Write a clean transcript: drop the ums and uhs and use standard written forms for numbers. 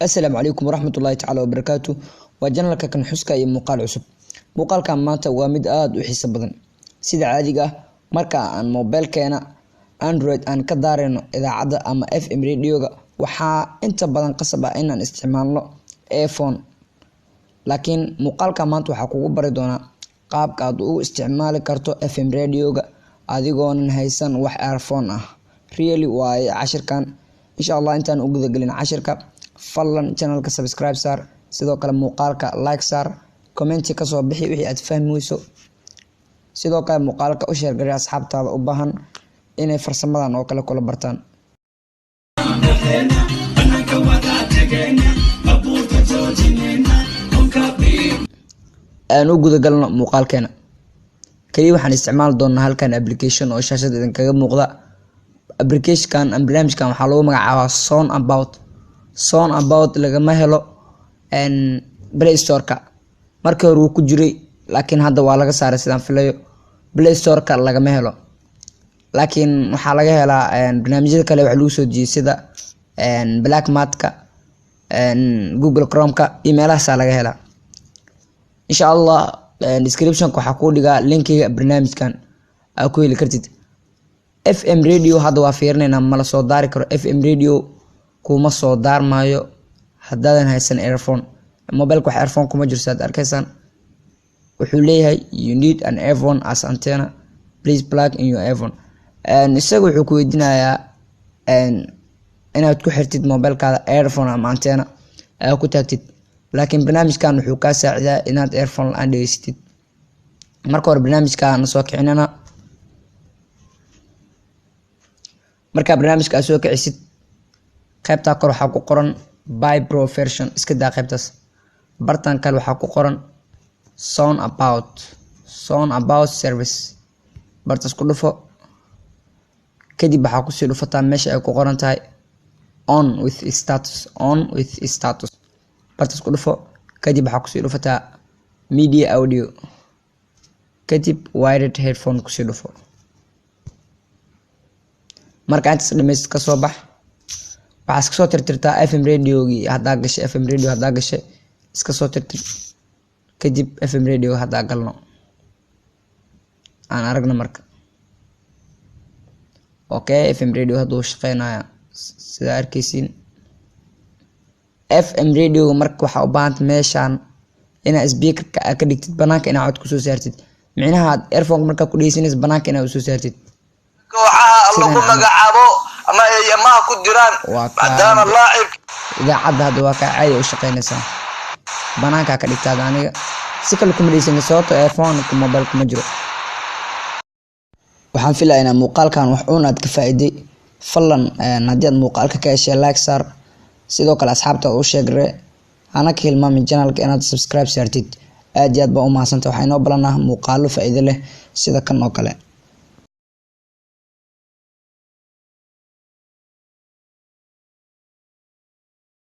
السلام عليكم ورحمة الله تعالى وبركاته. وجنلك كان حسكا iyo muuqaal cusub. Muuqaalkan maanta waa mid aad u xiiso badan. Sida caadiga ah marka aan mobilkeena Android aan ka daarayno idaacada ama FM radio-ga waxaa inta badan qasab ah inaan isticmaalno earphone. Laakiin muuqaalkan maanta waxaa kugu bari doonaa qaabka aad u isticmaali karto FM radio-ga adigoonan haysan wax earphone ah. Really waa cashirkan insha Allah intaan u guda galin cashirka fadlan channelka subscribe saar sidoo kale muuqaalka like saar comment ka soo bixi wixii aad fahmayso sidoo kale muuqaalka u share gari asxaabtaada u baahan inay farsamadan oo kale kula bartaan aan u guda galno muuqaalkeena kaliya waxaan isticmaali doonaa halkan application oo shaashada idin kaga muuqda application barnaamijkan waxaa lagu magacaabaa Sound About lagama helo Play Store-ka markii hore uu ku jiray laakiin hadda waa laga saaray sidaan filayo Play Store-ka lagama helo laakiin waxaa laga helaa barnaamijyada kale wax lagu soo dejiyay sida Black Mat-ka Google Chrome-ka email-ahaas laga helaa insha Allah description-ka waxaa ku dhigaa linkiga barnaamijkan aad ku heli kartid FM radio hadda waa fiirinaynaa ma la soo daari karo FM radio kuma soo daarmayo haddaadan haysan earphone mobilka wax earphone kuma jirto aad arkaysan wuxuu leeyahay you need an earphone as antenna please plug in your earphone isaga wuxuu ku weydiinayaa inaad ku xirtid mobilkaada earphone ama antenna aad ku taagtid laakiin barnaamijkan wuxuu ka saacidaa inaad earphone aan dhageystid marka hore barnaamijkan soo kicinana marka barnaamijka soo kicisid qaybta kor waxaa ku qoran buy pro version iska daa qaybtaas bartan kale waxaa ku qoran Sound About service bartaas ku dhufo kadib waxaa ku sii dhufataa meesha ay ku qoran tahay on with status bartaas ku dhufo kadib waxaa ku sii dhufataa media audio kadib wired headphone ku sii dhufo marka intaas dhameys ka soo bax waxaa iska soo tirtirtaa FM radio-gii haddaa gashay FM radio haddaa gashay iska soo tirtir kadib FM radio haddaa galno aan aragno marka okay FM radio hadduu shaqeynaya sida arkaysiin FM radio marka waxaa u baahanta meeshaan inaad speaker-ka ka dhigtid banaanka inaad cod kusoo saartid micnaha earphone marka ku dhegeysanaysid banaanka inaad usoo saartid waxaa lagu magacaabo ama ayamaha ku jiraan maadaama laacib idaacadda hadda waa ka caadi u shaqeynaysaa banaanka ka dhigtaada aniga si kale kuma dhegeysan sababto earphone ku mobile kuma jiro waxaan filayaa in muuqaalkan wax uun aad ka faa'iiday fadlan haddii aad muuqaalka ka heshay like saar sidoo kale asxaabta u sheegre ana ka hilmaamin channelka inaad subscribe saartid aad iyo aad baa u mahadsantahay waxaa inoo balanaa muuqaalo faa'iido leh sida kan oo kale